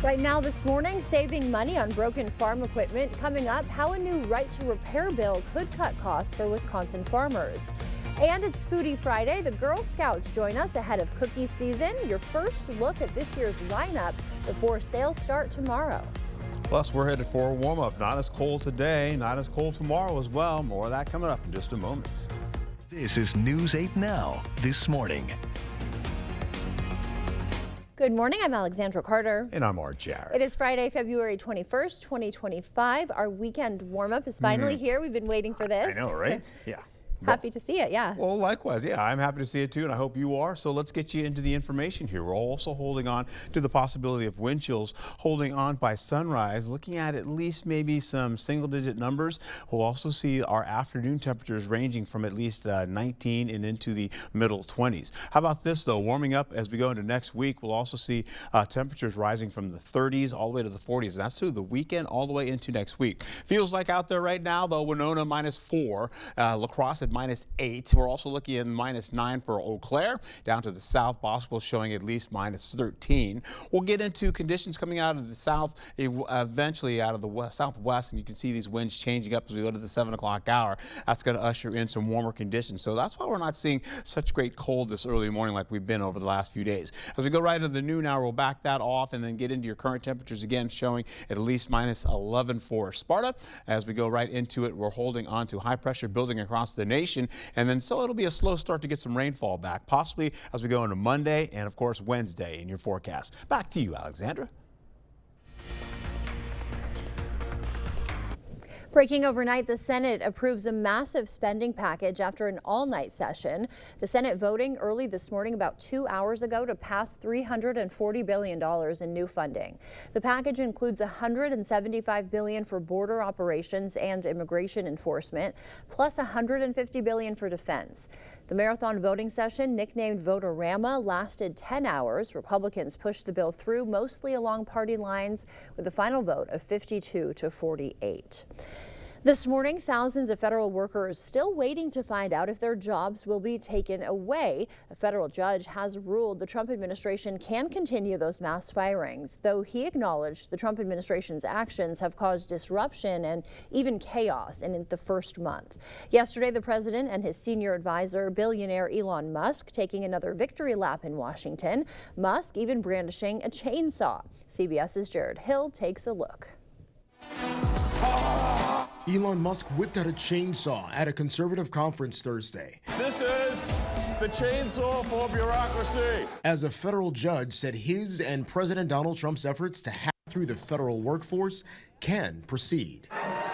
Right now this morning, saving money on broken farm equipment. Coming up, how a new right to repair bill could cut costs for Wisconsin farmers. And it's Foodie Friday. The Girl Scouts join us ahead of cookie season. Your first look at this year's lineup before sales start tomorrow. Plus, we're headed for a warm-up. Not as cold today, not as cold tomorrow as well. More of that coming up in just a moment. This is News 8 Now, this morning. Good morning, I'm Alexandra Carter. And I'm Art Jarrett. It is Friday, February 21st, 2025. Our weekend warm-up is finally here. We've been waiting for this. I know, right? Yeah. Happy to see it, yeah. Well, likewise, yeah, I'm happy to see it too, and I hope you are. So let's get you into the information here. We're also holding on to the possibility of wind chills holding on by sunrise, looking at least maybe some single-digit numbers. We'll also see our afternoon temperatures ranging from at least 19 and into the middle 20s. How about this, though? Warming up as we go into next week, we'll also see temperatures rising from the 30s all the way to the 40s. And that's through the weekend all the way into next week. Feels like out there right now, though, Winona -4, La Crosse at -8. We're also looking at -9 for Eau Claire. Down to the south, Boswell showing at least -13. We'll get into conditions coming out of the south, eventually out of the southwest, and you can see these winds changing up as we go to the 7 o'clock hour. That's going to usher in some warmer conditions. So that's why we're not seeing such great cold this early morning like we've been over the last few days. As we go right into the noon hour, we'll back that off and then get into your current temperatures again, showing at least -11 for Sparta. As we go right into it, we're holding on to high pressure building across the nation. And then so it'll be a slow start to get some rainfall back, possibly as we go into Monday and, of course, Wednesday in your forecast. Back to you, Alexandra. Breaking overnight, the Senate approves a massive spending package after an all-night session. The Senate voting early this morning, about 2 hours ago, to pass $340 billion in new funding. The package includes $175 billion for border operations and immigration enforcement, plus $150 billion for defense. The marathon voting session, nicknamed Votorama, lasted 10 hours. Republicans pushed the bill through, mostly along party lines, with a final vote of 52 to 48. This morning, thousands of federal workers still waiting to find out if their jobs will be taken away. A federal judge has ruled the Trump administration can continue those mass firings, though he acknowledged the Trump administration's actions have caused disruption and even chaos in the first month. Yesterday, the president and his senior advisor, billionaire Elon Musk, taking another victory lap in Washington. Musk even brandishing a chainsaw. CBS's Jared Hill takes a look. Elon Musk whipped out a chainsaw at a conservative conference Thursday. This is the chainsaw for bureaucracy. As a federal judge said his and President Donald Trump's efforts to hack through the federal workforce can proceed.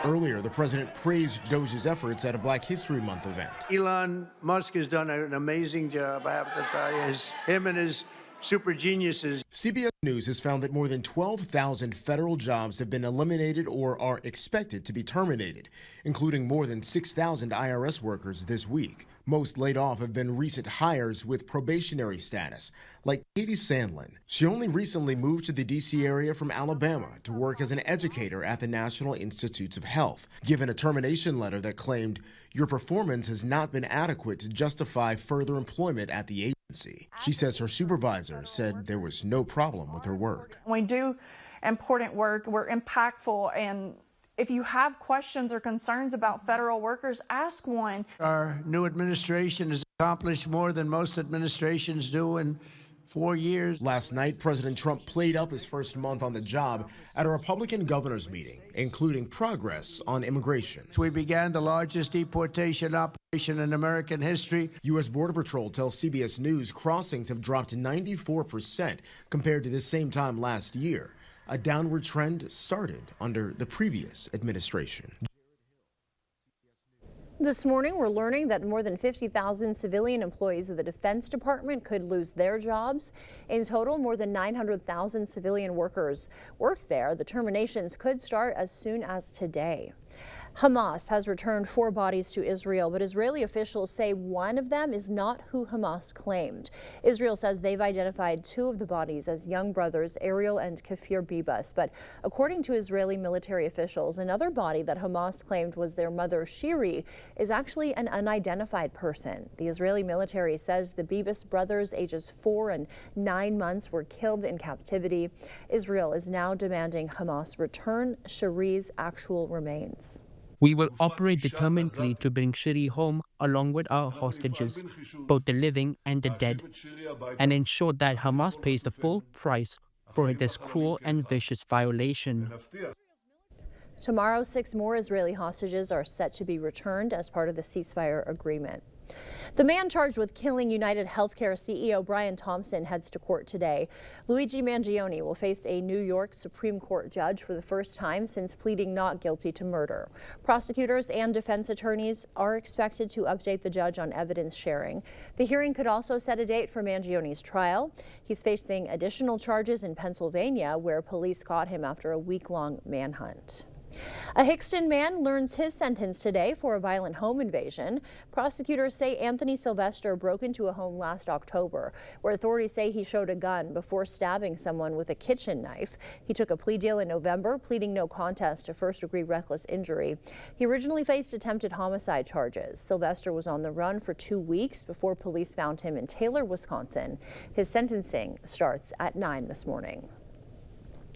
Earlier, the president praised Doge's efforts at a Black History Month event. Elon Musk has done an amazing job, I have to tell you. Him and his super geniuses. CBS News has found that more than 12,000 federal jobs have been eliminated or are expected to be terminated, including more than 6,000 IRS workers this week. Most laid off have been recent hires with probationary status, like Katie Sandlin. She only recently moved to the D.C. area from Alabama to work as an educator at the National Institutes of Health, given a termination letter that claimed, "Your performance has not been adequate to justify further employment at the agency." She says her supervisor said there was no problem with her work. We do important work, we're impactful, and if you have questions or concerns about federal workers, ask one. Our new administration has accomplished more than most administrations do in 4 years. Last night, President Trump played up his first month on the job at a Republican governors meeting, including progress on immigration. We began the largest deportation operation in American history. U.S. Border Patrol tells CBS News crossings have dropped 94% compared to this same time last year. A downward trend started under the previous administration. This morning, we're learning that more than 50,000 civilian employees of the Defense Department could lose their jobs. In total, more than 900,000 civilian workers work there. The terminations could start as soon as today. Hamas has returned 4 bodies to Israel, but Israeli officials say one of them is not who Hamas claimed. Israel says they've identified 2 of the bodies as young brothers Ariel and Kafir Bibas, but according to Israeli military officials, another body that Hamas claimed was their mother Shiri is actually an unidentified person. The Israeli military says the Bibas brothers, ages 4 and 9 months, were killed in captivity. Israel is now demanding Hamas return Shiri's actual remains. We will operate determinedly to bring Shiri home along with our hostages, both the living and the dead, and ensure that Hamas pays the full price for this cruel and vicious violation. Tomorrow, 6 more Israeli hostages are set to be returned as part of the ceasefire agreement. The man charged with killing United Healthcare CEO Brian Thompson heads to court today. Luigi Mangione will face a New York Supreme Court judge for the first time since pleading not guilty to murder. Prosecutors and defense attorneys are expected to update the judge on evidence sharing. The hearing could also set a date for Mangione's trial. He's facing additional charges in Pennsylvania, where police caught him after a week-long manhunt. A Hickston man learns his sentence today for a violent home invasion. Prosecutors say Anthony Sylvester broke into a home last October, where authorities say he showed a gun before stabbing someone with a kitchen knife. He took a plea deal in November, pleading no contest to first-degree reckless injury. He originally faced attempted homicide charges. Sylvester was on the run for 2 weeks before police found him in Taylor, Wisconsin. His sentencing starts at 9 this morning.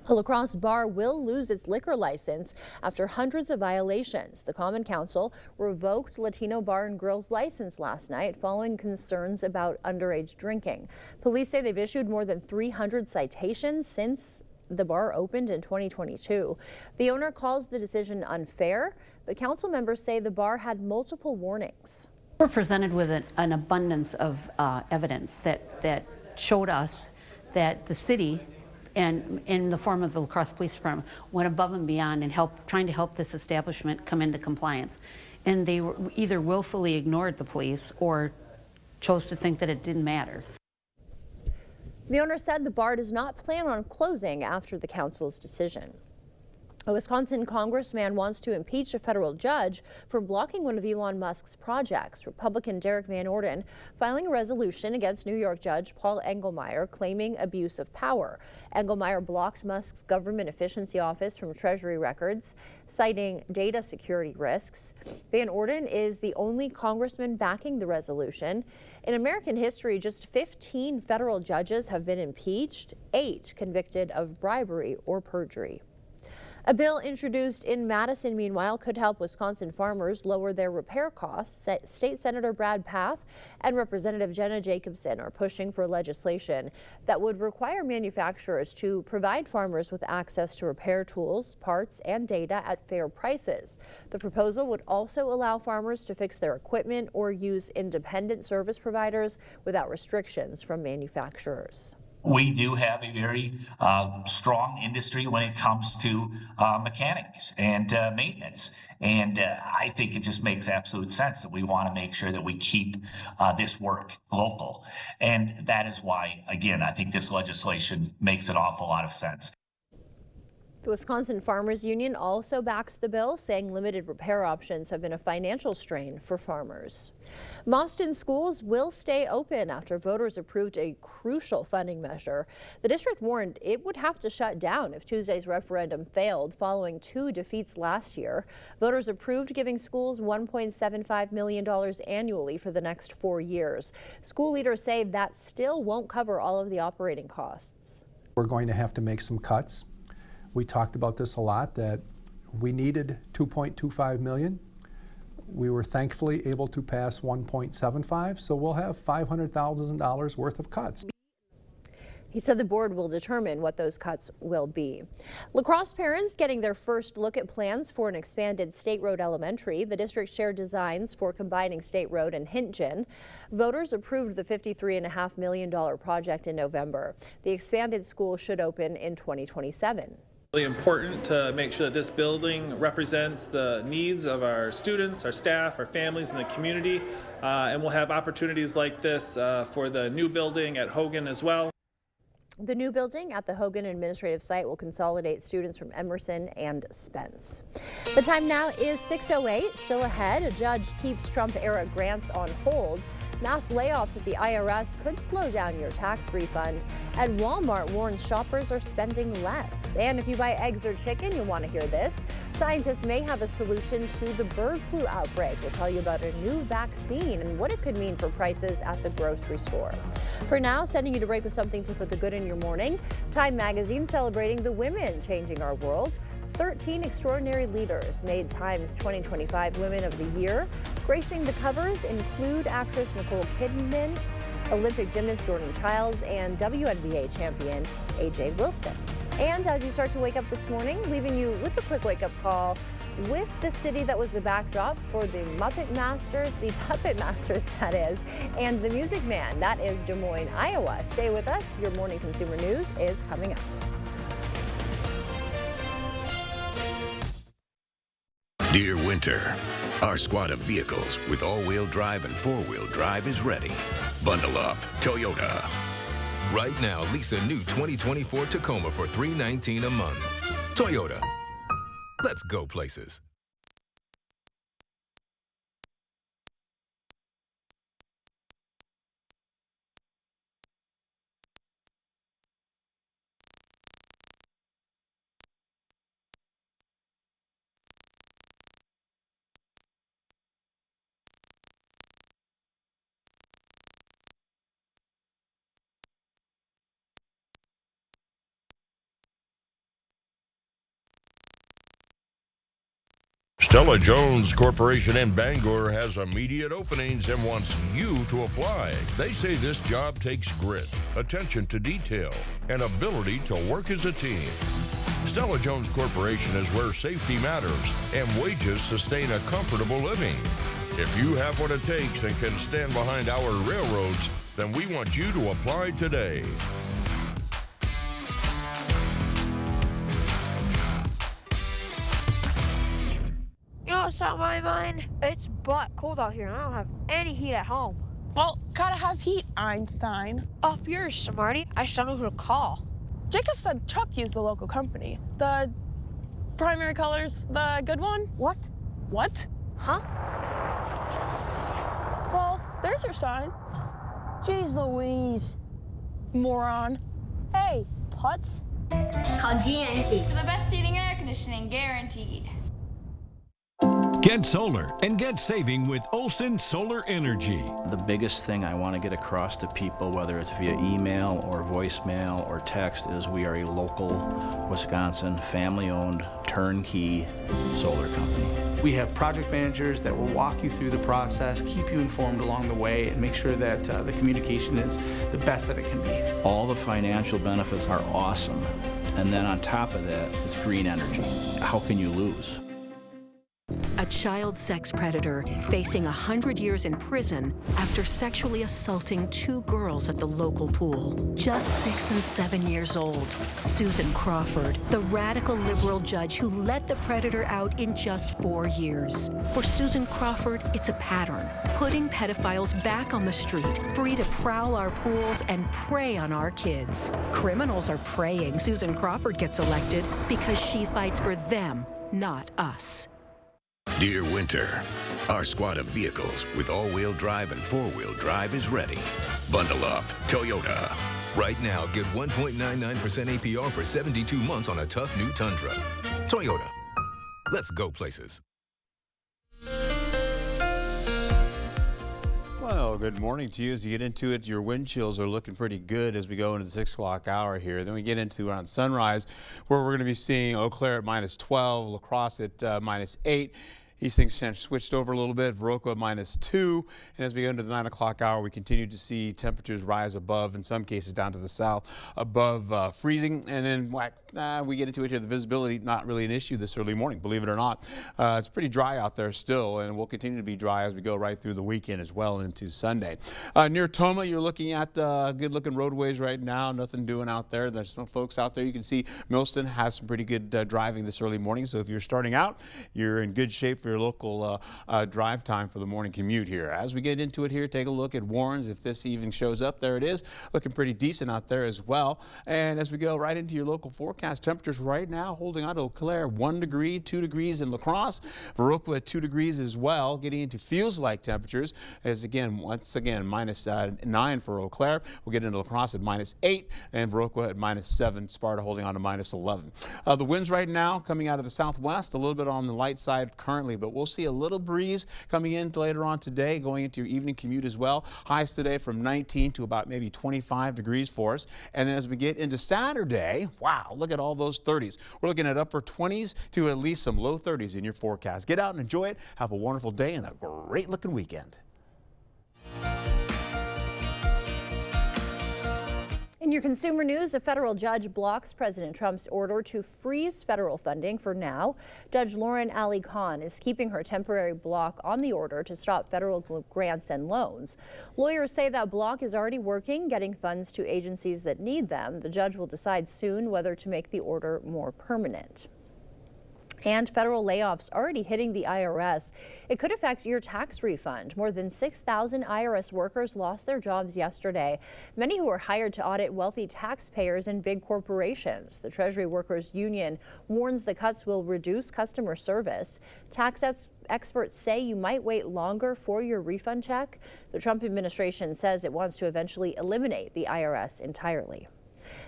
A La Crosse bar will lose its liquor license after hundreds of violations. The Common Council revoked Latino Bar and Grill's license last night following concerns about underage drinking. Police say they've issued more than 300 citations since the bar opened in 2022. The owner calls the decision unfair, but council members say the bar had multiple warnings. We're presented with an abundance of evidence that showed us that the city, and in the form of the La Crosse Police Department, went above and beyond in trying to help this establishment come into compliance. And they either willfully ignored the police or chose to think that it didn't matter. The owner said the bar does not plan on closing after the council's decision. A Wisconsin congressman wants to impeach a federal judge for blocking one of Elon Musk's projects. Republican Derek Van Orden filing a resolution against New York Judge Paul Engelmeyer, claiming abuse of power. Engelmeyer blocked Musk's government efficiency office from Treasury records, citing data security risks. Van Orden is the only congressman backing the resolution. In American history, just 15 federal judges have been impeached, 8 convicted of bribery or perjury. A bill introduced in Madison, meanwhile, could help Wisconsin farmers lower their repair costs. State Senator Brad Pfaff and Representative Jenna Jacobson are pushing for legislation that would require manufacturers to provide farmers with access to repair tools, parts, and data at fair prices. The proposal would also allow farmers to fix their equipment or use independent service providers without restrictions from manufacturers. We do have a very strong industry when it comes to mechanics and maintenance. And I think it just makes absolute sense that we want to make sure that we keep this work local. And that is why, again, I think this legislation makes an awful lot of sense. The Wisconsin Farmers Union also backs the bill, saying limited repair options have been a financial strain for farmers. Boston schools will stay open after voters approved a crucial funding measure. The district warned it would have to shut down if Tuesday's referendum failed following 2 defeats last year. Voters approved giving schools $1.75 million annually for the next 4 years. School leaders say that still won't cover all of the operating costs. We're going to have to make some cuts. We talked about this a lot, that we needed $2.25 million. We were thankfully able to pass $1.75, so we'll have $500,000 worth of cuts. He said the board will determine what those cuts will be. La Crosse parents getting their first look at plans for an expanded State Road Elementary. The district shared designs for combining State Road and Hintgen. Voters approved the $53.5 million project in November. The expanded school should open in 2027. Really important to make sure that this building represents the needs of our students, our staff, our families, and the community. And we'll have opportunities like this for the new building at Hogan as well. The new building at the Hogan Administrative Site will consolidate students from Emerson and Spence. The time now is 6:08. Still ahead, a judge keeps Trump-era grants on hold. Mass layoffs at the IRS could slow down your tax refund. And Walmart warns shoppers are spending less. And if you buy eggs or chicken, you'll want to hear this. Scientists may have a solution to the bird flu outbreak. We'll tell you about a new vaccine and what it could mean for prices at the grocery store. For now, sending you to break with something to put the good in your morning. Time magazine celebrating the women changing our world. 13 extraordinary leaders made Time's 2025 Women of the Year. Gracing the covers include actress Nicole Kidman, Olympic gymnast Jordan Childs, and WNBA champion AJ Wilson. And as you start to wake up this morning, leaving you with a quick wake-up call with the city that was the backdrop for the Muppet Masters, the Puppet Masters that is, and the Music Man, that is Des Moines, Iowa. Stay with us. Your morning consumer news is coming up. Dear Winter, our squad of vehicles with all-wheel drive and four-wheel drive is ready. Bundle up, Toyota. Right now, lease a new 2024 Tacoma for $319 a month. Toyota. Let's go places. Stella-Jones Corporation in Bangor has immediate openings and wants you to apply. They say this job takes grit, attention to detail, and ability to work as a team. Stella-Jones Corporation is where safety matters and wages sustain a comfortable living. If you have what it takes and can stand behind our railroads, then we want you to apply today. You know what's on my mind? It's butt cold out here and I don't have any heat at home. Well, gotta have heat, Einstein. Up yours, smarty. I just don't know who to call. Jacob said Chuck used the local company. The primary colors, the good one? What? What? Huh? Well, there's your sign. Jeez Louise. Moron. Hey, putz. Call GNT. For the best heating and air conditioning, guaranteed. Get solar and get saving with Olson Solar Energy. The biggest thing I want to get across to people, whether it's via email or voicemail or text, is we are a local Wisconsin family-owned turnkey solar company. We have project managers that will walk you through the process, keep you informed along the way, and make sure that the communication is the best that it can be. All the financial benefits are awesome. And then on top of that, it's green energy. How can you lose? A child sex predator facing 100 years in prison after sexually assaulting 2 girls at the local pool. Just 6 and 7 years old, Susan Crawford, the radical liberal judge who let the predator out in just 4 years. For Susan Crawford, it's a pattern, putting pedophiles back on the street, free to prowl our pools and prey on our kids. Criminals are praying Susan Crawford gets elected because she fights for them, not us. Dear Winter, our squad of vehicles with all-wheel drive and four-wheel drive is ready. Bundle up, Toyota. Right now, get 1.99% APR for 72 months on a tough new Tundra. Toyota. Let's go places. Well, good morning to you. As you get into it, your wind chills are looking pretty good as we go into the 6 o'clock hour here. Then we get into around sunrise, where we're going to be seeing Eau Claire at -12, La Crosse at -8. These things kind of switched over a little bit. Viroqua -2. And as we go into the 9 o'clock hour, we continue to see temperatures rise above, in some cases down to the south, above freezing. And then we get into it here. The visibility, not really an issue this early morning, believe it or not. It's pretty dry out there still, and will continue to be dry as we go right through the weekend as well into Sunday. Near Tomah, you're looking at good-looking roadways right now. Nothing doing out there. There's no folks out there. You can see Millston has some pretty good driving this early morning. So if you're starting out, you're in good shape for your local drive time for the morning commute here. As we get into it here, take a look at Warren's. If this even shows up, there it is. Looking pretty decent out there as well. And as we go right into your local forecast, temperatures right now holding on to Eau Claire, 1 degree, 2 degrees in La Crosse. Viroqua at 2 degrees as well. Getting into feels-like temperatures as once again, minus 9 for Eau Claire. We'll get into La Crosse at minus 8 and Viroqua at minus 7. Sparta holding on to minus 11. The winds right now coming out of the southwest, a little bit on the light side currently, but we'll see a little breeze coming in later on today, going into your evening commute as well. Highs today from 19 to about maybe 25 degrees for us. And then as we get into Saturday, wow, look at all those 30s. We're looking at upper 20s to at least some low 30s in your forecast. Get out and enjoy it. Have a wonderful day and a great looking weekend. In your consumer news, a federal judge blocks President Trump's order to freeze federal funding for now. Judge Lauren Ali Khan is keeping her temporary block on the order to stop federal grants and loans. Lawyers say that block is already working, getting funds to agencies that need them. The judge will decide soon whether to make the order more permanent. And federal layoffs already hitting the IRS. It could affect your tax refund. More than 6,000 IRS workers lost their jobs yesterday, many who were hired to audit wealthy taxpayers and big corporations. The Treasury Workers Union warns the cuts will reduce customer service. Tax experts say you might wait longer for your refund check. The Trump administration says it wants to eventually eliminate the IRS entirely.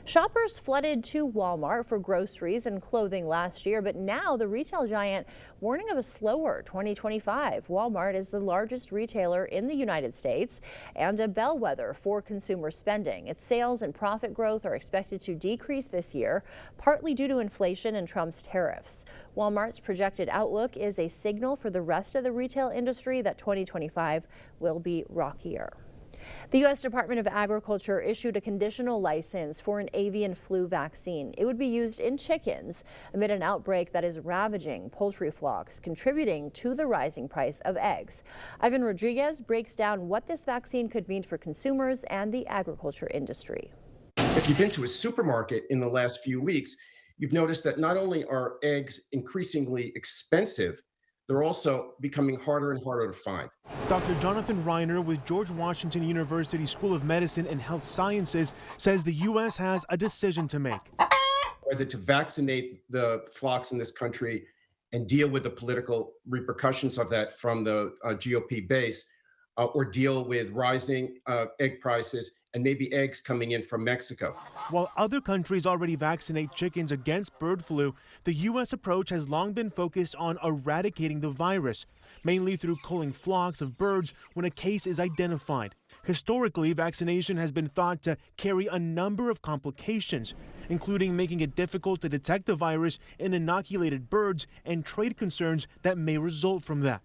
Shoppers flooded to Walmart for groceries and clothing last year, but now the retail giant warning of a slower 2025. Walmart is the largest retailer in the United States and a bellwether for consumer spending. Its sales and profit growth are expected to decrease this year, partly due to inflation and Trump's tariffs. Walmart's projected outlook is a signal for the rest of the retail industry that 2025 will be rockier. The U.S. Department of Agriculture issued a conditional license for an avian flu vaccine. It would be used in chickens amid an outbreak that is ravaging poultry flocks, contributing to the rising price of eggs. Ivan Rodriguez breaks down what this vaccine could mean for consumers and the agriculture industry. If you've been to a supermarket in the last few weeks, you've noticed that not only are eggs increasingly expensive, they're also becoming harder and harder to find. Dr. Jonathan Reiner with George Washington University School of Medicine and Health Sciences says the U.S. has a decision to make. Whether to vaccinate the flocks in this country and deal with the political repercussions of that from the GOP base, or deal with rising egg prices and maybe eggs coming in from Mexico. While other countries already vaccinate chickens against bird flu, the U.S. approach has long been focused on eradicating the virus, mainly through culling flocks of birds when a case is identified. Historically, vaccination has been thought to carry a number of complications, including making it difficult to detect the virus in inoculated birds and trade concerns that may result from that.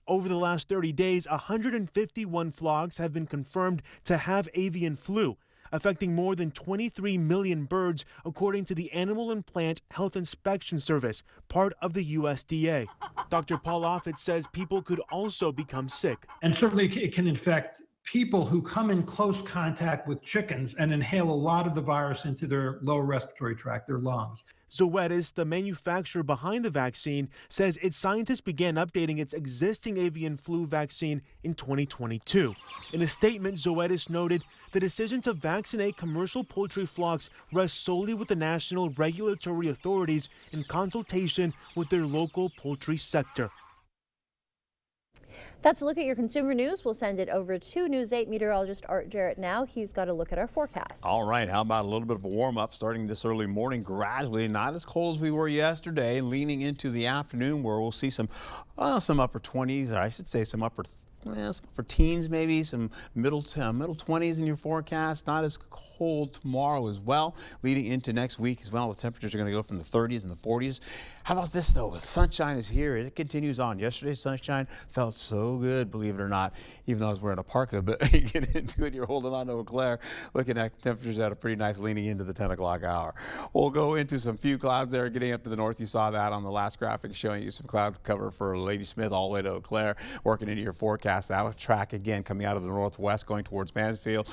Over the last 30 days, 151 flocks have been confirmed to have avian flu, affecting more than 23 million birds, according to the Animal and Plant Health Inspection Service, part of the USDA. Dr. Paul Offit says people could also become sick. And certainly it can infect people who come in close contact with chickens and inhale a lot of the virus into their lower respiratory tract, their lungs. Zoetis, the manufacturer behind the vaccine, says its scientists began updating its existing avian flu vaccine in 2022. In a statement, Zoetis noted the decision to vaccinate commercial poultry flocks rests solely with the national regulatory authorities in consultation with their local poultry sector. That's a look at your consumer news. We'll send it over to News 8 meteorologist Art Jarrett now. He's got a look at our forecast. All right, how about a little bit of a warm up starting this early morning gradually, not as cold as we were yesterday, leaning into the afternoon where we'll see some upper 20s, or I should say some upper teens, maybe some middle 20s in your forecast. Not as cold tomorrow as well. Leading into next week as well, the temperatures are going to go from the 30s and the 40s. How about this though? Sunshine is here. It continues on. Yesterday's sunshine felt so good, believe it or not, even though I was wearing a parka. But you get into it, you're holding on to Eau Claire, looking at temperatures that are pretty nice leaning into the 10 o'clock hour. We'll go into some few clouds there getting up to the north. You saw that on the last graphic showing you some cloud cover for Ladysmith all the way to Eau Claire, working into your forecast. That'll track again coming out of the northwest going towards Marshfield,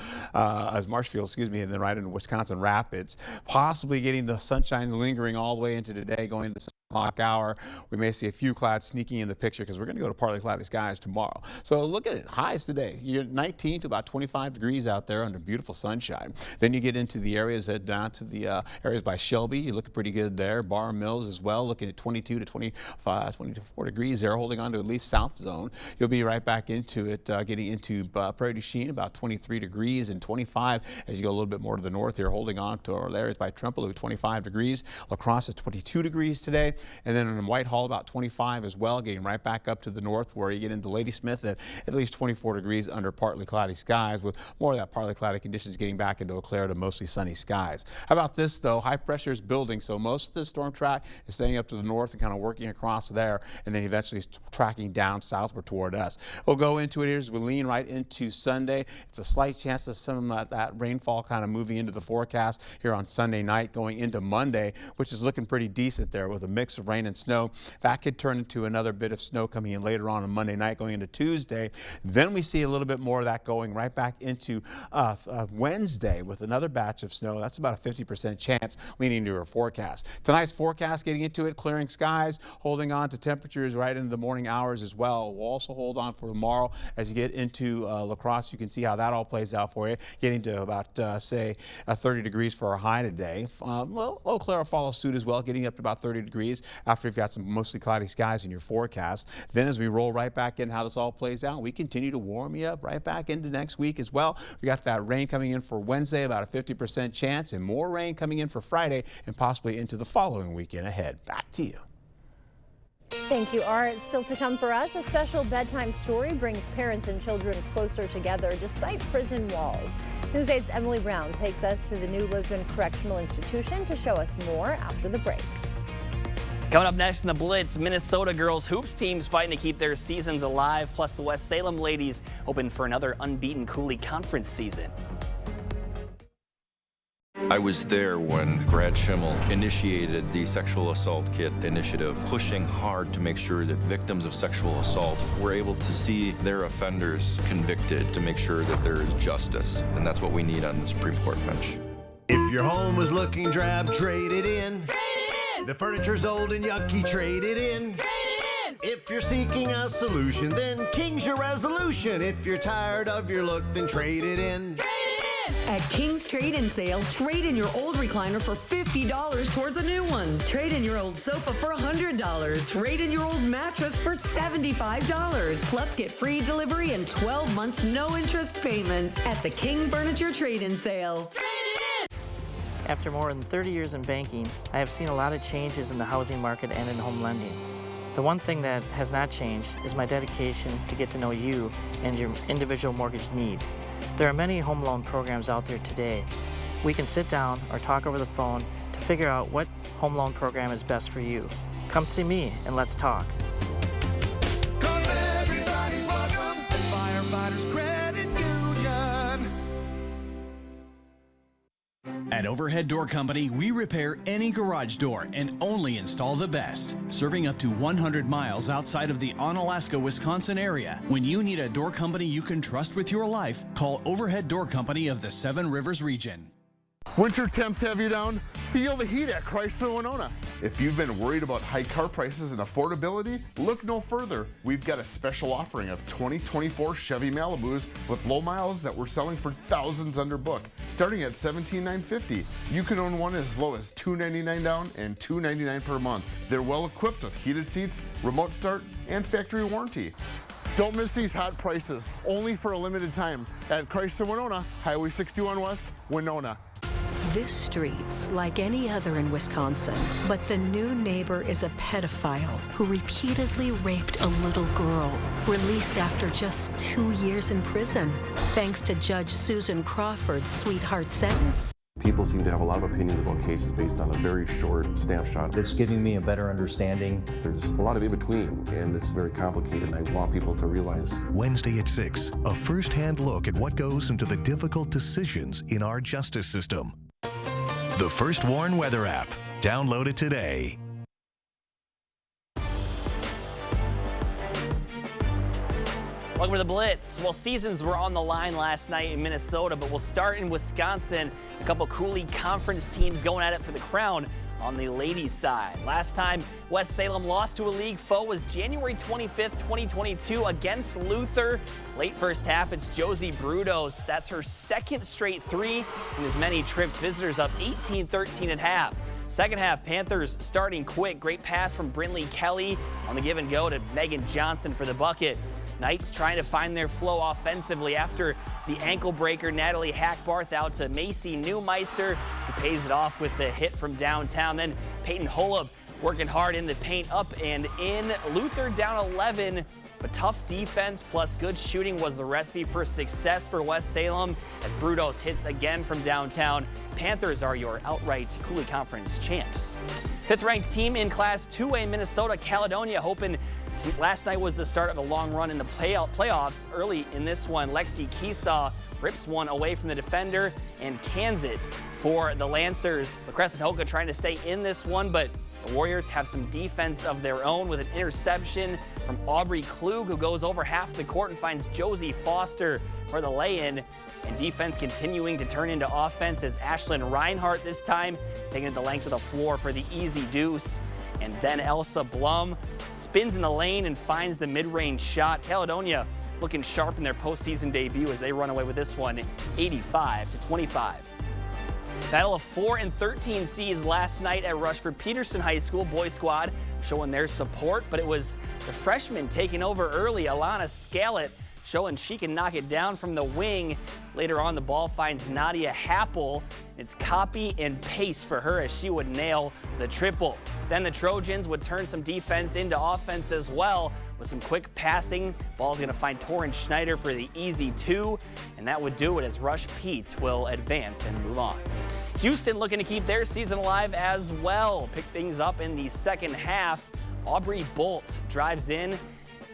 and then right into Wisconsin Rapids. Possibly getting the sunshine lingering all the way into today, going to o'clock hour. We may see a few clouds sneaking in the picture because we're going to go to partly cloudy skies tomorrow. So look at it, highs today. You're 19 to about 25 degrees out there under beautiful sunshine. Then you get into the areas that down to the areas by Shelby. You're looking pretty good there. Bar Mills as well, looking at 22 to 25, 24 degrees there, holding on to at least south zone. You'll be right back into it, getting into Prairie du Chien, about 23 degrees and 25 as you go a little bit more to the north here, holding on to our areas by Trempealeau, 25 degrees. La Crosse is 22 degrees today. And then in Whitehall, about 25 as well, getting right back up to the north where you get into Ladysmith at least 24 degrees under partly cloudy skies, with more of that partly cloudy conditions getting back into a clear to mostly sunny skies. How about this, though? High pressure is building, so most of the storm track is staying up to the north and kind of working across there, and then eventually tracking down southward toward us. We'll go into it here as we lean right into Sunday. It's a slight chance of some of that rainfall kind of moving into the forecast here on Sunday night, going into Monday, which is looking pretty decent there with a mix of rain and snow. That could turn into another bit of snow coming in later on Monday night, going into Tuesday. Then we see a little bit more of that going right back into Wednesday with another batch of snow. That's about a 50% chance leaning to our forecast. Tonight's forecast, getting into it, clearing skies, holding on to temperatures right into the morning hours as well. We'll also hold on for tomorrow as you get into La Crosse. You can see how that all plays out for you, getting to about, say, 30 degrees for our high today. Well, Eau Claire will follow suit as well, getting up to about 30 degrees after you've got some mostly cloudy skies in your forecast. Then as we roll right back in how this all plays out, we continue to warm you up right back into next week as well. We got that rain coming in for Wednesday, about a 50% chance, and more rain coming in for Friday and possibly into the following weekend ahead. Back to you. Thank you, Art. Still to come for us, a special bedtime story brings parents and children closer together despite prison walls. News 8's Emily Brown takes us to the New Lisbon Correctional Institution to show us more after the break. Coming up next in the Blitz, Minnesota girls hoops teams fighting to keep their seasons alive, plus the West Salem ladies hoping for another unbeaten Coulee Conference season. I was there when Brad Schimmel initiated the Sexual Assault Kit initiative, pushing hard to make sure that victims of sexual assault were able to see their offenders convicted, to make sure that there is justice. And that's what we need on the Supreme Court bench. If your home is looking drab, trade it in. Trade it in. The furniture's old and yucky, trade it in. Trade it in. If you're seeking a solution, then King's your resolution. If you're tired of your look, then trade it in. Trade it in. At King's Trade-In Sale, trade in your old recliner for $50 towards a new one. Trade in your old sofa for $100. Trade in your old mattress for $75. Plus get free delivery and 12 months no interest payments at the King Furniture Trade-In Sale. Trade it in! After more than 30 years in banking, I have seen a lot of changes in the housing market and in home lending. The one thing that has not changed is my dedication to get to know you and your individual mortgage needs. There are many home loan programs out there today. We can sit down or talk over the phone to figure out what home loan program is best for you. Come see me and let's talk. Everybody's welcome at Firefighters Credit Union. At Overhead Door Company, we repair any garage door and only install the best. Serving up to 100 miles outside of the Onalaska, Wisconsin area. When you need a door company you can trust with your life, call Overhead Door Company of the Seven Rivers region. Winter temps have you down? Feel the heat at Chrysler Winona. If you've been worried about high car prices and affordability, look no further. We've got a special offering of 2024 Chevy Malibus with low miles that we're selling for thousands under book, starting at $17,950. You can own one as low as $299 down and $299 per month. They're well equipped with heated seats, remote start, and factory warranty. Don't miss these hot prices, only for a limited time at Chrysler Winona, Highway 61 West, Winona. This street's like any other in Wisconsin, but the new neighbor is a pedophile who repeatedly raped a little girl, released after just 2 years in prison, thanks to Judge Susan Crawford's sweetheart sentence. People seem to have a lot of opinions about cases based on a very short snapshot. It's giving me a better understanding. There's a lot of in between, and it's very complicated, and I want people to realize. Wednesday at 6, a first-hand look at what goes into the difficult decisions in our justice system. The First Warn Weather app. Download it today. Welcome to the Blitz. Well, seasons were on the line last night in Minnesota, but we'll start in Wisconsin. A couple Coulee Conference teams going at it for the crown. on the ladies' side. Last time West Salem lost to a league foe was January 25th, 2022 against Luther. Late first half, it's Josie Brudos. That's her second straight three in as many trips. Visitors up 18-13 at half. Second half, Panthers starting quick. Great pass from Brinley Kelly on the give and go to Megan Johnson for the bucket. Knights trying to find their flow offensively after the ankle breaker. Natalie Hackbarth out to Macy Neumeister, who pays it off with the hit from downtown. Then Peyton Holub working hard in the paint, up and in. Luther down 11, but tough defense plus good shooting was the recipe for success for West Salem as Brudos hits again from downtown. Panthers are your outright Cooley Conference champs. Fifth-ranked team in Class 2A, Minnesota Caledonia, hoping last night was the start of a long run in the playoffs. Early in this one, Lexi Keesaw rips one away from the defender and cans it for the Lancers. The Crescent Hoka trying to stay in this one, but the Warriors have some defense of their own with an interception from Aubrey Klug, who goes over half the court and finds Josie Foster for the lay-in. And defense continuing to turn into offense as Ashlyn Reinhart this time taking it the length of the floor for the easy deuce. And then Elsa Blum spins in the lane and finds the mid-range shot. Caledonia looking sharp in their postseason debut as they run away with this one, 85-25. Battle of 4 and 13 seeds last night at Rushford Peterson High School. Boys squad showing their support, but it was the freshman taking over early. Alana Scallett showing she can knock it down from the wing. Later on, the ball finds Nadia Happel. It's copy and paste for her as she would nail the triple. Then the Trojans would turn some defense into offense as well with some quick passing. Ball's going to find Torrin Schneider for the easy two, and that would do it as Rush Pete will advance and move on. Houston looking to keep their season alive as well. Pick things up in the second half. Aubrey Bolt drives in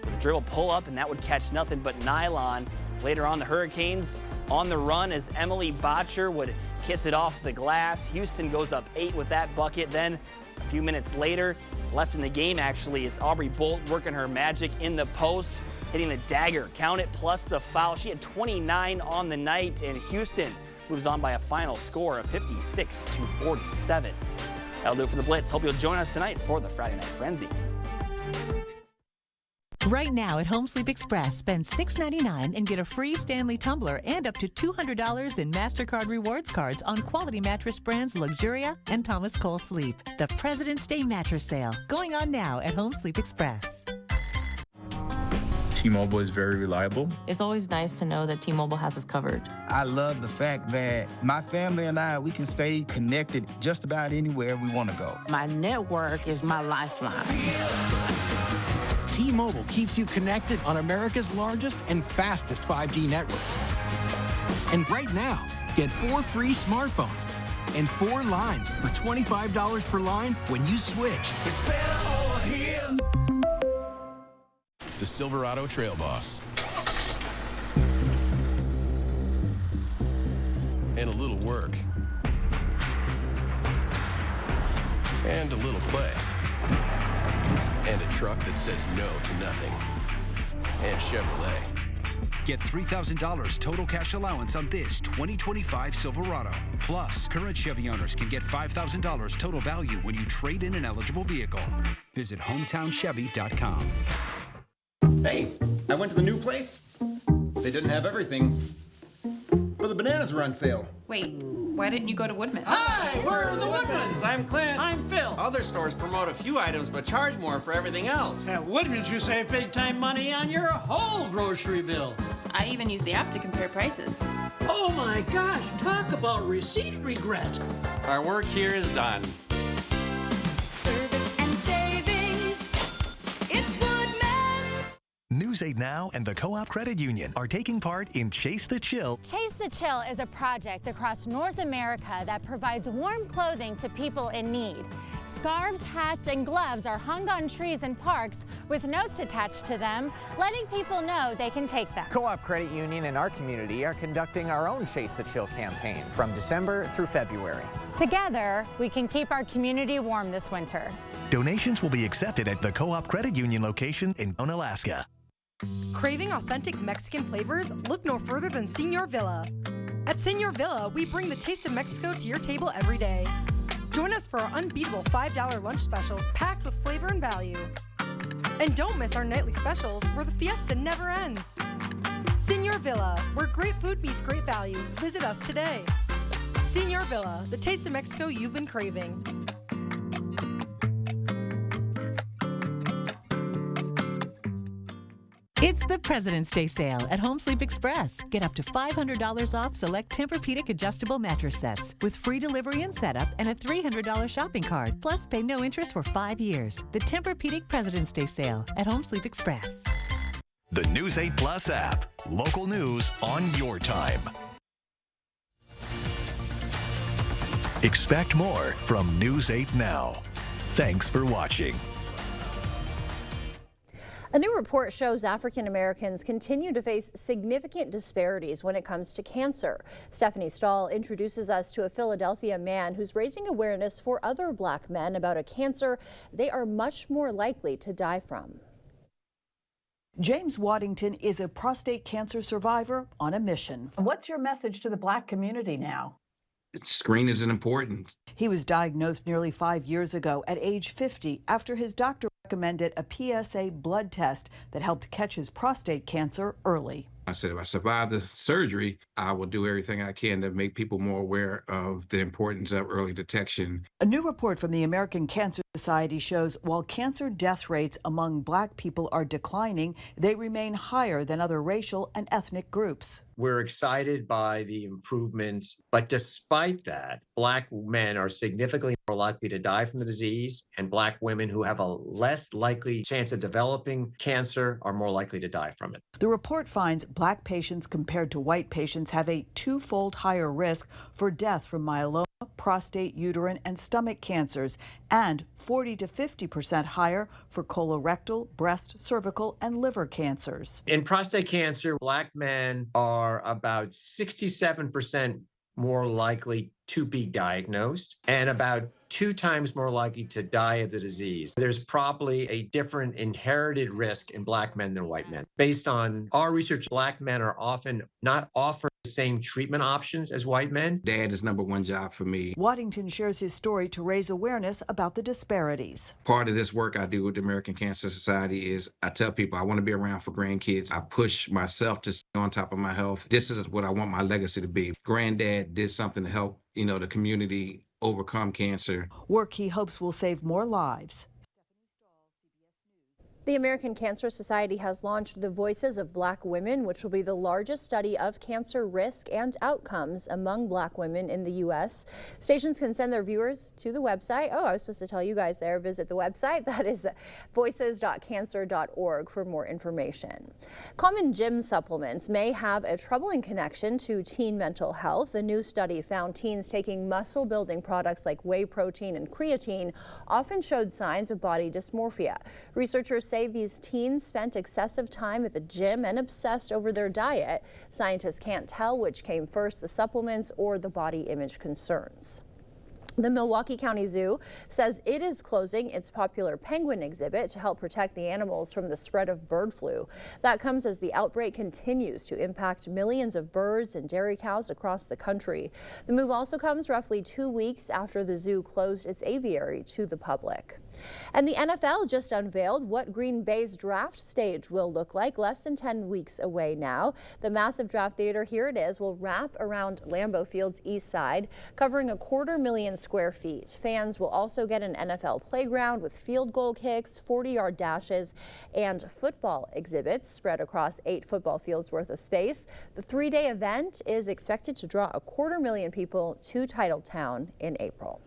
with a dribble pull-up, and that would catch nothing but nylon. Later on, the Hurricanes on the run as Emily Botcher would kiss it off the glass. Houston goes up 8 with that bucket. Then a few minutes later, left in the game actually, it's Aubrey Bolt working her magic in the post, hitting the dagger. Count it, plus the foul. She had 29 on the night, and Houston moves on by a final score of 56-47. That'll do it for the Blitz. Hope you'll join us tonight for the Friday Night Frenzy. Right now at Home Sleep Express, spend $6.99 and get a free Stanley tumbler and up to $200 in MasterCard rewards cards on quality mattress brands Luxuria and Thomas Cole Sleep. The President's Day mattress sale going on now at Home Sleep Express. T-Mobile is very reliable. It's always nice to know that T-Mobile has us covered. I love the fact that my family and I, we can stay connected just about anywhere we want to go. My network is my lifeline. T-Mobile keeps you connected on America's largest and fastest 5G network. And right now, get 4 free smartphones and 4 lines for $25 per line when you switch. The Silverado Trail Boss. And a little work. And a little play. And a truck that says no to nothing. And Chevrolet. Get $3,000 total cash allowance on this 2025 Silverado. Plus, current Chevy owners can get $5,000 total value when you trade in an eligible vehicle. Visit HometownChevy.com. Hey, I went to the new place. They didn't have everything, but the bananas were on sale. Wait, why didn't you go to Woodman's? Hi, we're the Woodmans. I'm Clint. I'm Phil. Other stores promote a few items but charge more for everything else. At Woodmans, you save big time money on your whole grocery bill. I even use the app to compare prices. Oh my gosh, talk about receipt regret. Our work here is done. Service and savings. It's Woodman's. News 8 Now and the Co-op Credit Union are taking part in Chase the Chill. Chase the Chill is a project across North America that provides warm clothing to people in need. Scarves, hats, and gloves are hung on trees in parks with notes attached to them, letting people know they can take them. Co-op Credit Union and our community are conducting our own Chase the Chill campaign from December through February. Together, we can keep our community warm this winter. Donations will be accepted at the Co-op Credit Union location in Alaska. Craving authentic Mexican flavors? Look no further than Señor Villa. At Señor Villa, we bring the taste of Mexico to your table every day. Join us for our unbeatable $5 lunch specials packed with flavor and value. And don't miss our nightly specials where the fiesta never ends. Senor Villa, where great food meets great value. Visit us today. Senor Villa, the taste of Mexico you've been craving. It's the President's Day sale at Home Sleep Express. Get up to $500 off select Tempur-Pedic adjustable mattress sets with free delivery and setup and a $300 shopping card. Plus, pay no interest for 5 years. The Tempur-Pedic President's Day sale at Home Sleep Express. The News 8 Plus app. Local news on your time. Expect more from News 8 Now. Thanks for watching. A new report shows African Americans continue to face significant disparities when it comes to cancer. Stephanie Stahl introduces us to a Philadelphia man who's raising awareness for other Black men about a cancer they are much more likely to die from. James Waddington is a prostate cancer survivor on a mission. What's your message to the Black community now? Screening is important. He was diagnosed nearly 5 years ago at age 50 after his doctor recommended a PSA blood test that helped catch his prostate cancer early. I said, if I survive the surgery, I will do everything I can to make people more aware of the importance of early detection. A new report from the American Cancer Society shows while cancer death rates among Black people are declining, they remain higher than other racial and ethnic groups. We're excited by the improvements, but despite that, Black men are significantly more likely to die from the disease, and Black women who have a less likely chance of developing cancer are more likely to die from it. The report finds Black patients compared to white patients have a twofold higher risk for death from myeloma, prostate, uterine, and stomach cancers, and 40 to 50% higher for colorectal, breast, cervical, and liver cancers. In prostate cancer, Black men are about 67% more likely to be diagnosed and about 2 times more likely to die of the disease. There's probably a different inherited risk in Black men than white men. Based on our research, Black men are often not offered the same treatment options as white men. Dad is #1 job for me. Waddington shares his story to raise awareness about the disparities. Part of this work I do with the American Cancer Society is I tell people I want to be around for grandkids. I push myself to stay on top of my health. This is what I want my legacy to be. Granddad did something to help, the community overcome cancer. Work he hopes will save more lives. The American Cancer Society has launched the Voices of Black Women, which will be the largest study of cancer risk and outcomes among Black women in the U.S. Stations can send their viewers to the website. Oh, I was supposed to tell you guys there. Visit the website. That is voices.cancer.org for more information. Common gym supplements may have a troubling connection to teen mental health. A new study found teens taking muscle-building products like whey protein and creatine often showed signs of body dysmorphia. Researchers say these teens spent excessive time at the gym and obsessed over their diet. Scientists can't tell which came first, the supplements or the body image concerns. The Milwaukee County Zoo says it is closing its popular penguin exhibit to help protect the animals from the spread of bird flu. That comes as the outbreak continues to impact millions of birds and dairy cows across the country. The move also comes roughly 2 weeks after the zoo closed its aviary to the public. And the NFL just unveiled what Green Bay's draft stage will look like, less than 10 weeks away now. The massive draft theater, here it is, will wrap around Lambeau Field's east side, covering 250,000 square feet. Fans will also get an NFL playground with field goal kicks, 40-yard dashes, and football exhibits spread across 8 football fields worth of space. The 3-day event is expected to draw 250,000 people to Titletown in April.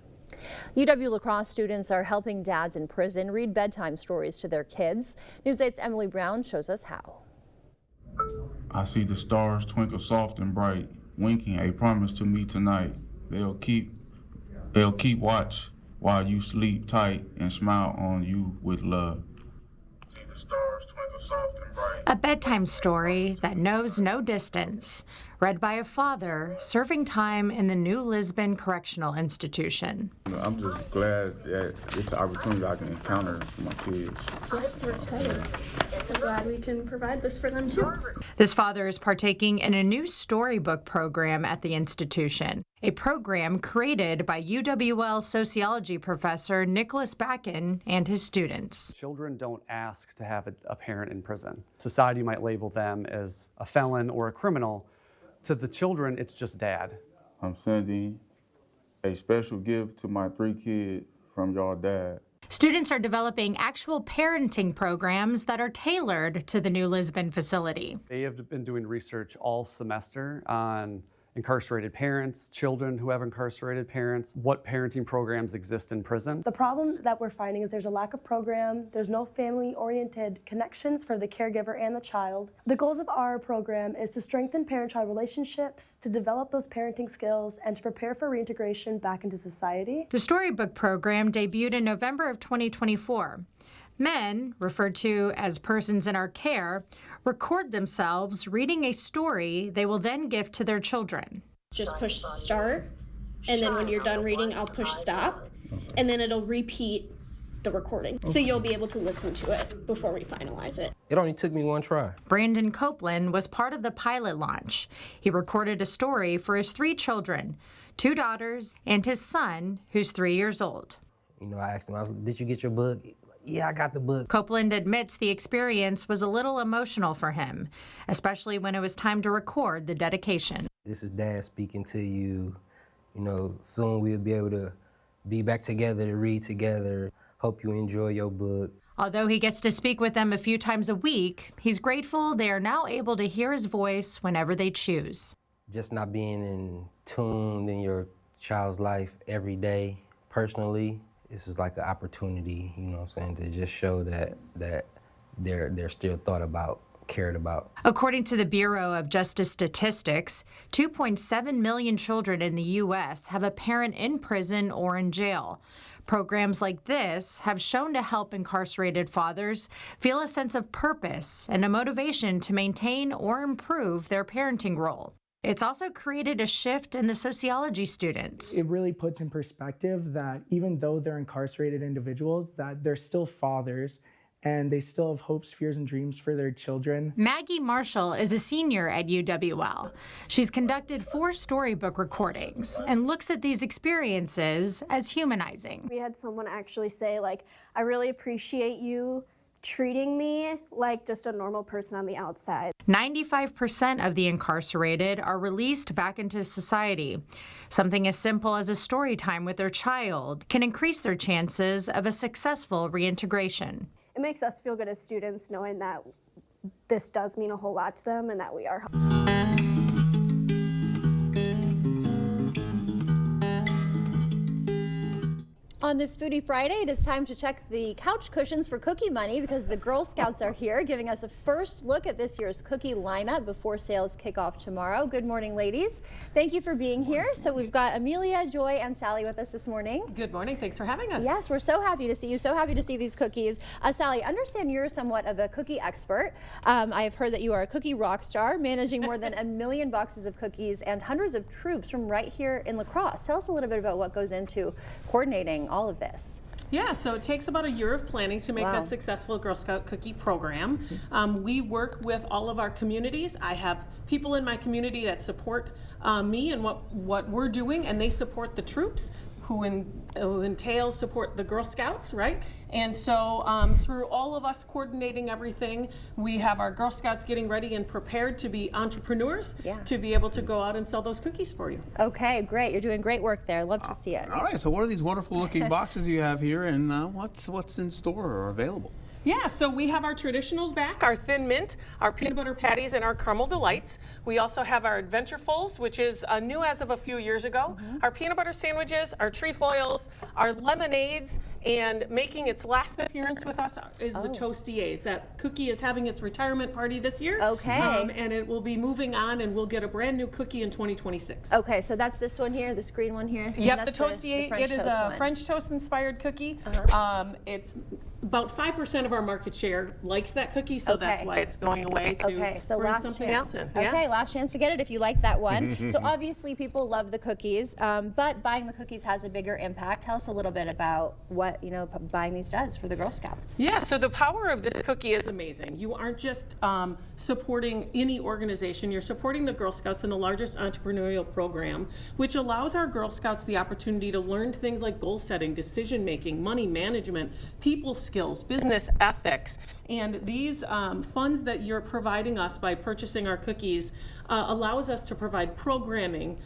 UW La Crosse students are helping dads in prison read bedtime stories to their kids. News 8's Emily Brown shows us how. I see the stars twinkle soft and bright, winking a promise to me tonight. They'll keep watch while you sleep tight and smile on you with love. See the stars twinkle soft and bright. A bedtime story that knows no distance, read by a father serving time in the New Lisbon Correctional Institution. I'm just glad that it's an opportunity I can encounter for my kids. We're excited. I'm glad we can provide this for them too. This father is partaking in a new storybook program at the institution, a program created by UWL sociology professor Nicholas Bakken and his students. Children don't ask to have a parent in prison. Society might label them as a felon or a criminal. To the children, it's just dad. I'm sending a special gift to my 3 kids from y'all dad. Students are developing actual parenting programs that are tailored to the New Lisbon facility. They have been doing research all semester on incarcerated parents, children who have incarcerated parents, what parenting programs exist in prison. The problem that we're finding is there's a lack of program, there's no family-oriented connections for the caregiver and the child. The goals of our program is to strengthen parent-child relationships, to develop those parenting skills, and to prepare for reintegration back into society. The Storybook program debuted in November of 2024. Men, referred to as persons in our care, record themselves reading a story they will then give to their children. Just push start, and then when you're done reading, I'll push stop, and then it'll repeat the recording. So you'll be able to listen to it before we finalize it. It only took me 1 try. Brandon Copeland was part of the pilot launch. He recorded a story for his 3 children, 2 daughters, and his son, who's 3 years old. You know, I asked him, did you get your book? Yeah, I got the book. Copeland admits the experience was a little emotional for him, especially when it was time to record the dedication. This is Dad speaking to you. You know, soon we'll be able to be back together to read together. Hope you enjoy your book. Although he gets to speak with them a few times a week, he's grateful they are now able to hear his voice whenever they choose. Just not being in tune in your child's life every day, personally, this was like an opportunity, you know what I'm saying, to just show that they're still thought about, cared about. According to the Bureau of Justice Statistics, 2.7 million children in the U.S. have a parent in prison or in jail. Programs like this have shown to help incarcerated fathers feel a sense of purpose and a motivation to maintain or improve their parenting role. It's also created a shift in the sociology students. It really puts in perspective that even though they're incarcerated individuals, that they're still fathers and they still have hopes, fears, and dreams for their children. Maggie Marshall is a senior at UWL. She's conducted 4 storybook recordings and looks at these experiences as humanizing. We had someone actually say, like, I really appreciate you treating me like just a normal person on the outside. 95% of the incarcerated are released back into society. Something as simple as a story time with their child can increase their chances of a successful reintegration. It makes us feel good as students knowing that this does mean a whole lot to them and that we are On this Foodie Friday, it is time to check the couch cushions for cookie money because the Girl Scouts are here giving us a first look at this year's cookie lineup before sales kick off tomorrow. Good morning, ladies. Thank you for being here. So we've got Amelia, Joy, and Sally with us this morning. Good morning. Thanks for having us. Yes, we're so happy to see you. So happy to see these cookies. Sally, I understand you're somewhat of a cookie expert. I have heard that you are a cookie rock star, managing more than 1 million boxes of cookies and hundreds of troops from right here in La Crosse. Tell us a little bit about what goes into coordinating all of this. Yeah, so it takes about a year of planning to make a successful Girl Scout cookie program. We work with all of our communities. I have people in my community that support me and what we're doing, and they support the troops who entail support the Girl Scouts, right? And so through all of us coordinating everything, we have our Girl Scouts getting ready and prepared to be entrepreneurs to be able to go out and sell those cookies for you. Okay, great. You're doing great work there. Love to see it. All right, so what are these wonderful looking boxes you have here, and what's in store or available? Yeah, so we have our traditionals back, our Thin Mint, our peanut butter patties, and our caramel delights. We also have our Adventurefuls, which is new as of a few years ago. Our peanut butter sandwiches, our trefoils, our lemonades, and making its last appearance with us is the Toastiers. That cookie is having its retirement party this year. Okay. And it will be moving on, and we'll get a brand new cookie in 2026. Okay, so that's this one here, this green one here? Yep, the Toastier. It is a French toast inspired cookie. It's about 5% of our market share likes that cookie, so that's why it's going away to so bring last something chance. else in. Okay, last chance to get it if you like that one. So obviously people love the cookies, but buying the cookies has a bigger impact. Tell us a little bit about what buying these does for the Girl Scouts. Yeah, so the power of this cookie is amazing. You aren't just supporting any organization, you're supporting the Girl Scouts in the largest entrepreneurial program, which allows our Girl Scouts the opportunity to learn things like goal setting, decision making, money management, people skills, business ethics. And these funds that you're providing us by purchasing our cookies allows us to provide programming,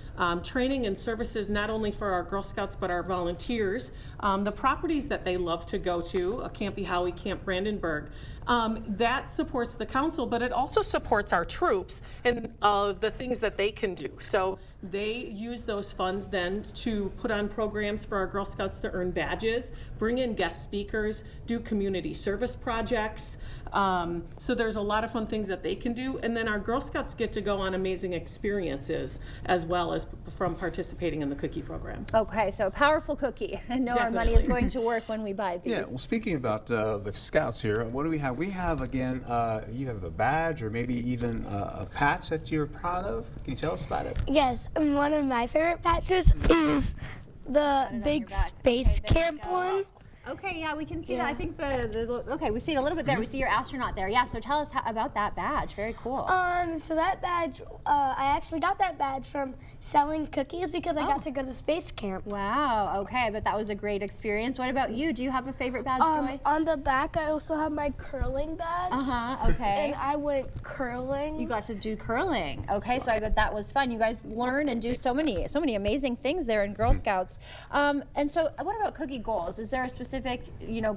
training and services not only for our Girl Scouts but our volunteers, the properties that they love to go to, Camp Holly, Camp Brandenburg. That supports the council, but it also supports our troops and the things that they can do. So they use those funds then to put on programs for our Girl Scouts to earn badges, bring in guest speakers, do community service projects. So there's a lot of fun things that they can do. And then our Girl Scouts get to go on amazing experiences as well as from participating in the cookie program. Okay, so a powerful cookie. I know our money is going to work when we buy these. Yeah, well, speaking about the Scouts here, what do we have? We have, again, you have a badge or maybe even a patch that you're proud of. Can you tell us about it? Yes, one of my favorite patches is the big space camp one. Okay, yeah, we can see that. I think okay, we see it a little bit there. We see your astronaut there. Yeah, so tell us about that badge. Very cool. So that badge, I actually got that badge from selling cookies because I got to go to space camp. Wow, okay, but that was a great experience. What about you? Do you have a favorite badge, Joy? On the back, I also have my curling badge. Okay. And I went curling. You got to do curling. Okay, so I bet that was fun. You guys learn and do so many amazing things there in Girl Scouts. And so what about cookie goals? Is there a specific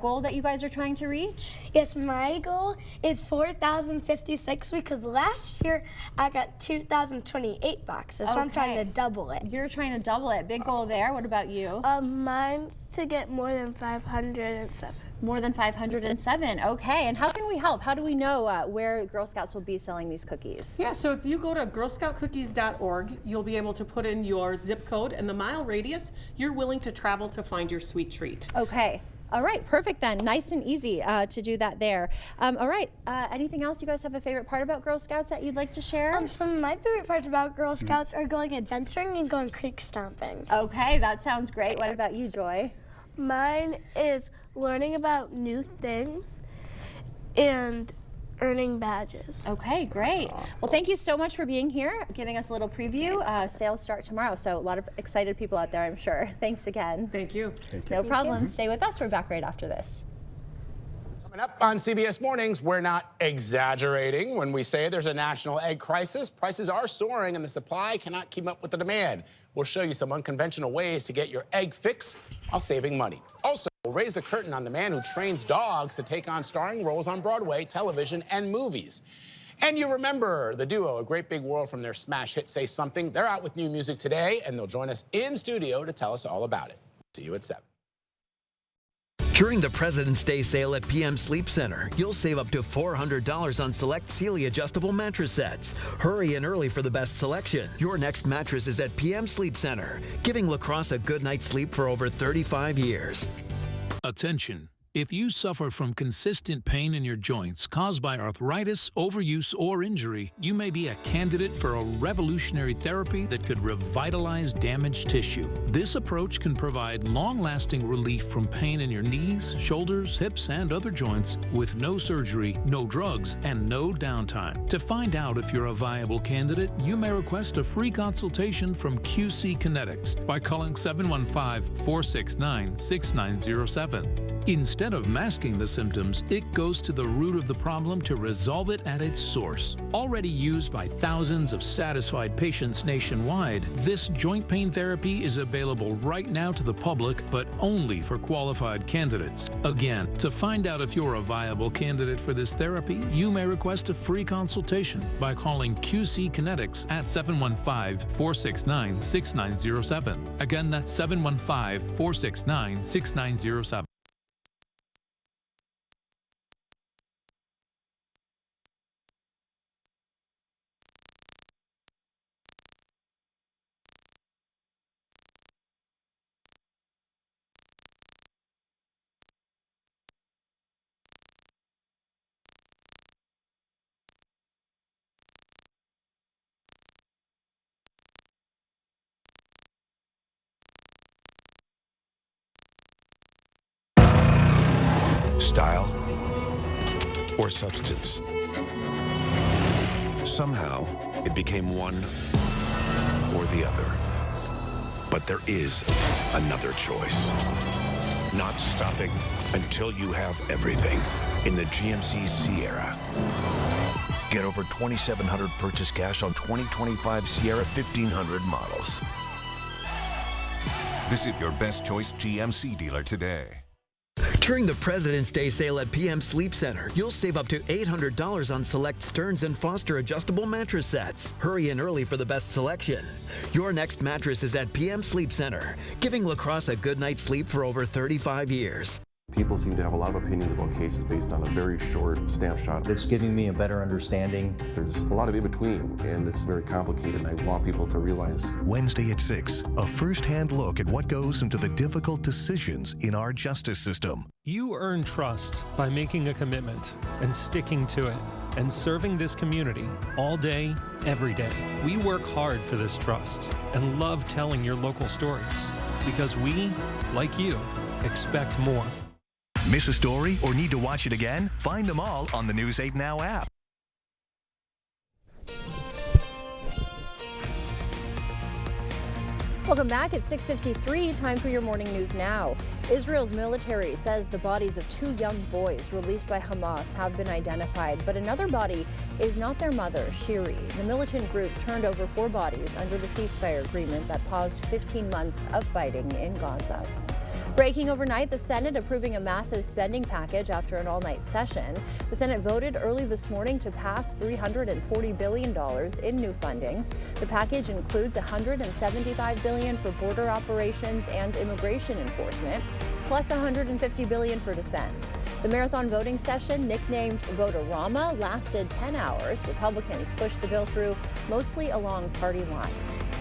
goal that you guys are trying to reach? Yes, my goal is 4,056 because last year I got 2,028 boxes, so I'm trying to double it. You're trying to double it. Big goal there. What about you? Mine's to get more than 507. More than 507. Okay, and how can we help? How do we know where Girl Scouts will be selling these cookies? Yeah, so if you go to girlscoutcookies.org, you'll be able to put in your zip code and the mile radius you're willing to travel to find your sweet treat. Okay. All right, perfect then. Nice and easy to do that there. All right, anything else you guys have a favorite part about Girl Scouts that you'd like to share? Some of my favorite parts about Girl Scouts are going adventuring and going creek stomping. Okay, that sounds great. What about you, Joy? Mine is learning about new things and earning badges. Okay, great. Well, thank you so much for being here, giving us a little preview. Sales start tomorrow, so a lot of excited people out there, I'm sure. Thanks again. Thank you. No problem. Stay with us. We're back right after this. Coming up on CBS Mornings, we're not exaggerating when we say there's a national egg crisis. Prices are soaring and the supply cannot keep up with the demand. We'll show you some unconventional ways to get your egg fix while saving money. Also, we'll raise the curtain on the man who trains dogs to take on starring roles on Broadway, television, and movies. And you remember the duo, A Great Big World, from their smash hit Say Something. They're out with new music today, and they'll join us in studio to tell us all about it. See you at 7. During the President's Day sale at PM Sleep Center, you'll save up to $400 on select Sealy adjustable mattress sets. Hurry in early for the best selection. Your next mattress is at PM Sleep Center, giving lacrosse a good night's sleep for over 35 years. Attention. If you suffer from consistent pain in your joints caused by arthritis, overuse, or injury, you may be a candidate for a revolutionary therapy that could revitalize damaged tissue. This approach can provide long-lasting relief from pain in your knees, shoulders, hips, and other joints with no surgery, no drugs, and no downtime. To find out if you're a viable candidate, you may request a free consultation from QC Kinetics by calling 715-469-6907. Instead of masking the symptoms, it goes to the root of the problem to resolve it at its source. Already used by thousands of satisfied patients nationwide, this joint pain therapy is available right now to the public, but only for qualified candidates. Again, to find out if you're a viable candidate for this therapy, you may request a free consultation by calling QC Kinetics at 715-469-6907. Again, that's 715-469-6907. or substance. Somehow, it became one or the other. But there is another choice. Not stopping until you have everything in the GMC Sierra. Get over $2,700 purchase cash on 2025 Sierra 1500 models. Visit your best choice GMC dealer today. During the President's Day sale at PM Sleep Center, you'll save up to $800 on select Stearns & Foster adjustable mattress sets. Hurry in early for the best selection. Your next mattress is at PM Sleep Center, giving La Crosse a good night's sleep for over 35 years. People seem to have a lot of opinions about cases based on a very short snapshot. It's giving me a better understanding. There's a lot of in between, and this is very complicated, and I want people to realize. Wednesday at 6, a first-hand look at what goes into the difficult decisions in our justice system. You earn trust by making a commitment and sticking to it and serving this community all day, every day. We work hard for this trust and love telling your local stories because we, like you, expect more. Miss a story or need to watch it again? Find them all on the News 8 Now app. Welcome back at 6:53. Time for your morning news now. Israel's military says the bodies of 2 young boys released by Hamas have been identified, but another body is not their mother, Shiri. The militant group turned over 4 bodies under the ceasefire agreement that paused 15 months of fighting in Gaza. Breaking overnight, the Senate approving a massive spending package after an all-night session. The Senate voted early this morning to pass $340 billion in new funding. The package includes $175 billion for border operations and immigration enforcement, plus $150 billion for defense. The marathon voting session, nicknamed Vote-A-Rama, lasted 10 hours. Republicans pushed the bill through mostly along party lines.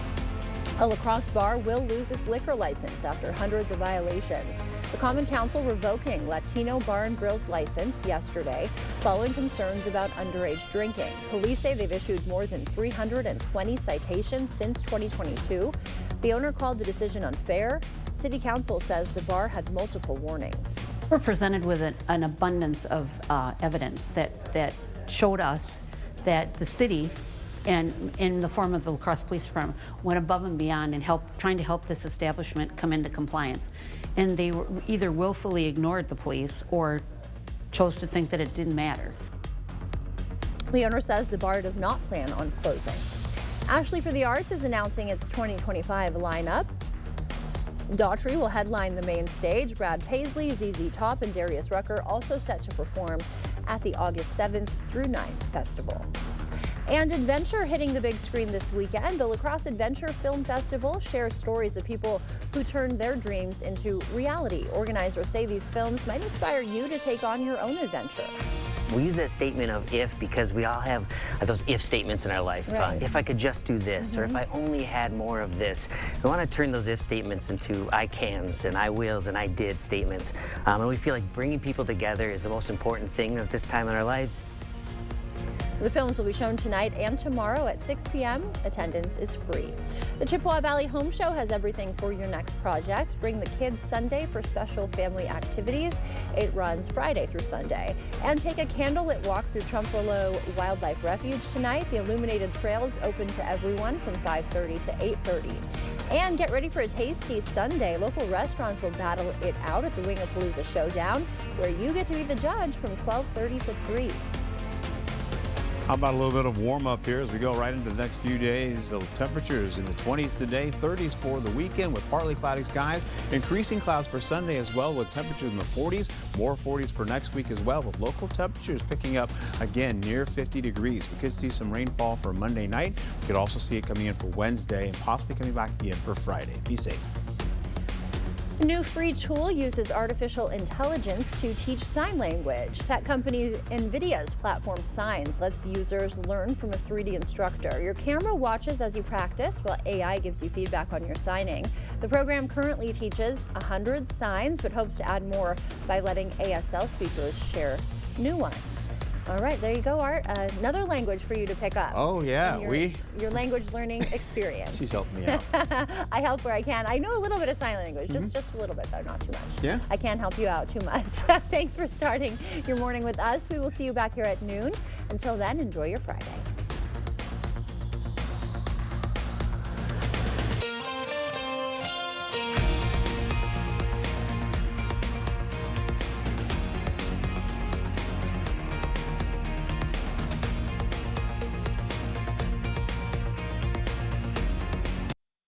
A La Crosse bar will lose its liquor license after hundreds of violations. The Common Council revoking Latino Bar and Grill's license yesterday following concerns about underage drinking. Police say they've issued more than 320 citations since 2022. The owner called the decision unfair. City Council says the bar had multiple warnings. We're presented with an abundance of evidence that showed us that the city, and in the form of the La Crosse Police Department, went above and beyond and trying to help this establishment come into compliance. And they either willfully ignored the police or chose to think that it didn't matter. The owner says the bar does not plan on closing. Ashley for the Arts is announcing its 2025 lineup. Daughtry will headline the main stage. Brad Paisley, ZZ Top, and Darius Rucker also set to perform at the August 7th through 9th festival. And adventure hitting the big screen this weekend. The La Crosse Adventure Film Festival shares stories of people who turned their dreams into reality. Organizers say these films might inspire you to take on your own adventure. We use that statement of if because we all have those if statements in our life. Right. If I could just do this, or if I only had more of this. We want to turn those if statements into I cans and I wills and I did statements. And we feel like bringing people together is the most important thing at this time in our lives. The films will be shown tonight and tomorrow at 6 p.m. Attendance is free. The Chippewa Valley Home Show has everything for your next project. Bring the kids Sunday for special family activities. It runs Friday through Sunday. And take a candlelit walk through Trumpereau Wildlife Refuge tonight. The illuminated trail is open to everyone from 5:30 to 8:30. And get ready for a tasty Sunday. Local restaurants will battle it out at the Wingapalooza Showdown, where you get to be the judge from 12:30 to 3. How about a little bit of warm up here as we go right into the next few days? The temperatures in the 20s today, 30s for the weekend with partly cloudy skies. Increasing clouds for Sunday as well with temperatures in the 40s. More 40s for next week as well with local temperatures picking up again near 50 degrees. We could see some rainfall for Monday night. We could also see it coming in for Wednesday and possibly coming back again for Friday. Be safe. A new free tool uses artificial intelligence to teach sign language. Tech company NVIDIA's platform Signs lets users learn from a 3D instructor. Your camera watches as you practice, while AI gives you feedback on your signing. The program currently teaches 100 signs, but hopes to add more by letting ASL speakers share new ones. All right, there you go, Art. Another language for you to pick up. Oh, yeah. in your language learning experience. She's helping me out. I help where I can. I know a little bit of sign language, just a little bit though, not too much. Yeah. I can't help you out too much. Thanks for starting your morning with us. We will see you back here at noon. Until then, enjoy your Friday.